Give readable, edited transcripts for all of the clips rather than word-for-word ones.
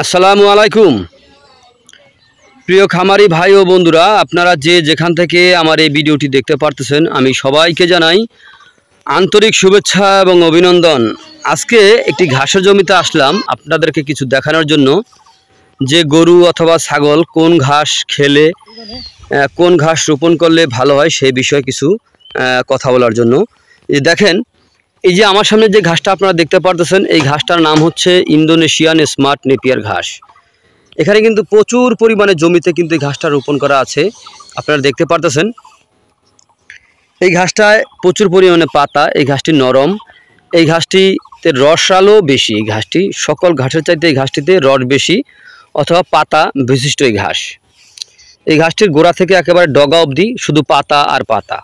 আসসালামু আলাইকুম প্রিয় খামারি ভাই ও বন্ধুরা, আপনারা যে যেখান থেকে আমার এই ভিডিওটি দেখতে পারতেছেন, আমি সবাইকে জানাই আন্তরিক শুভেচ্ছা এবং অভিনন্দন। আজকে একটি ঘাসের জমিতে আসলাম আপনাদেরকে কিছু দেখানোর জন্য যে গরু অথবা ছাগল কোন ঘাস খেলে কোন ঘাস রোপণ করলে ভালো হয় সেই বিষয়ে কিছু কথা বলার জন্য। এই দেখেন, এই যে আমার সামনে যে ঘাসটা আপনারা দেখতে পারতেছেন, এই ঘাসটার নাম হচ্ছে ইন্দোনেশিয়ান স্মার্ট নেপিয়ার ঘাস। এখানে কিন্তু প্রচুর পরিমাণে জমিতে কিন্তু এই ঘাসটা রোপণ করা আছে, আপনারা দেখতে পারতেছেন। এই ঘাসটায় প্রচুর পরিমাণে পাতা, এই ঘাসটি নরম, এই ঘাসটিতে রসালো বেশি। এই ঘাসটি সকল ঘাসের চাইতে এই ঘাসটিতে রস বেশি অথবা পাতা বিশিষ্ট এই ঘাস। এই ঘাসটির গোড়া থেকে একেবারে ডগা অবধি শুধু পাতা আর পাতা।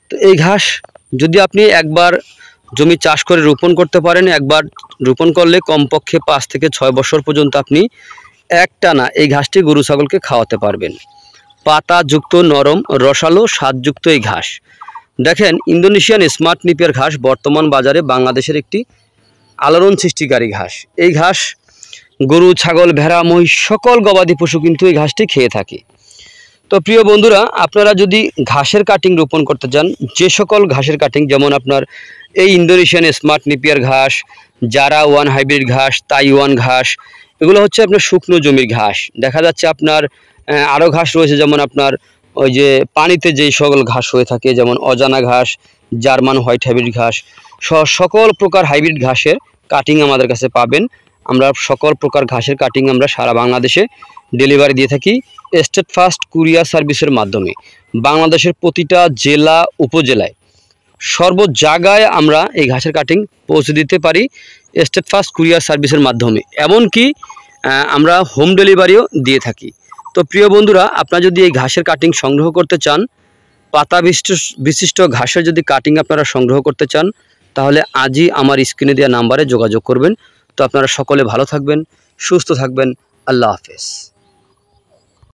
তো এই ঘাস যদি আপনি একবার জমি চাষ করে রোপণ করতে পারেন, একবার রোপণ করলে কমপক্ষে 5 থেকে 6 বছর পর্যন্ত আপনি একটানা এই ঘাসটি গরু ছাগলকে খাওয়াতে পারবেন। পাতাযুক্ত নরম রসালো স্বাদযুক্ত এই ঘাস। দেখেন, ইন্দোনেশিয়ান স্মার্ট নেপিয়ার ঘাস বর্তমান বাজারে বাংলাদেশের একটি আলোড়ন সৃষ্টিকারী ঘাস। এই ঘাস গরু ছাগল ভেড়া মহিষ সকল গবাদি পশু কিন্তু এই ঘাসটি খেয়ে থাকে। তো প্রিয় বন্ধুরা, আপনারা যদি ঘাসের কাটিং রোপণ করতে চান, যে সকল ঘাসের কাটিং, যেমন আপনার এই ইন্দোনেশিয়ান স্মার্ট নেপিয়ার ঘাস, জারা ওয়ান হাইব্রিড ঘাস, তাইওয়ান ঘাস, এগুলো হচ্ছে আপনার শুকনো জমির ঘাস। দেখা যাচ্ছে আপনার আরও ঘাস রয়েছে, যেমন আপনার ওই যে পানিতে যেই সকল ঘাস হয়ে থাকে, যেমন অজানা ঘাস, জার্মান হোয়াইট হাইব্রিড ঘাস, সকল প্রকার হাইব্রিড ঘাসের কাটিং আমাদের কাছে পাবেন। আমরা সকল প্রকার ঘাসের কাটিং আমরা সারা বাংলাদেশে ডেলিভারি দিয়ে থাকি স্টেট ফাস্ট কুরিয়ার সার্ভিসের মাধ্যমে। বাংলাদেশের প্রতিটা জেলা উপজেলায় সর্ব জায়গায় আমরা এই ঘাসের কাটিং পৌঁছে দিতে পারি স্টেট ফাস্ট কুরিয়ার সার্ভিসের মাধ্যমে। এমনকি আমরা হোম ডেলিভারিও দিয়ে থাকি। তো প্রিয় বন্ধুরা, আপনারা যদি এই ঘাসের কাটিং সংগ্রহ করতে চান, পাতা বিশিষ্ট ঘাসের যদি কাটিং আপনারা সংগ্রহ করতে চান, তাহলে আজই আমার স্ক্রিনে দেওয়া নাম্বারে যোগাযোগ করবেন। তো আপনারা সকলে ভালো থাকবেন, সুস্থ থাকবেন। আল্লাহ হাফেজ।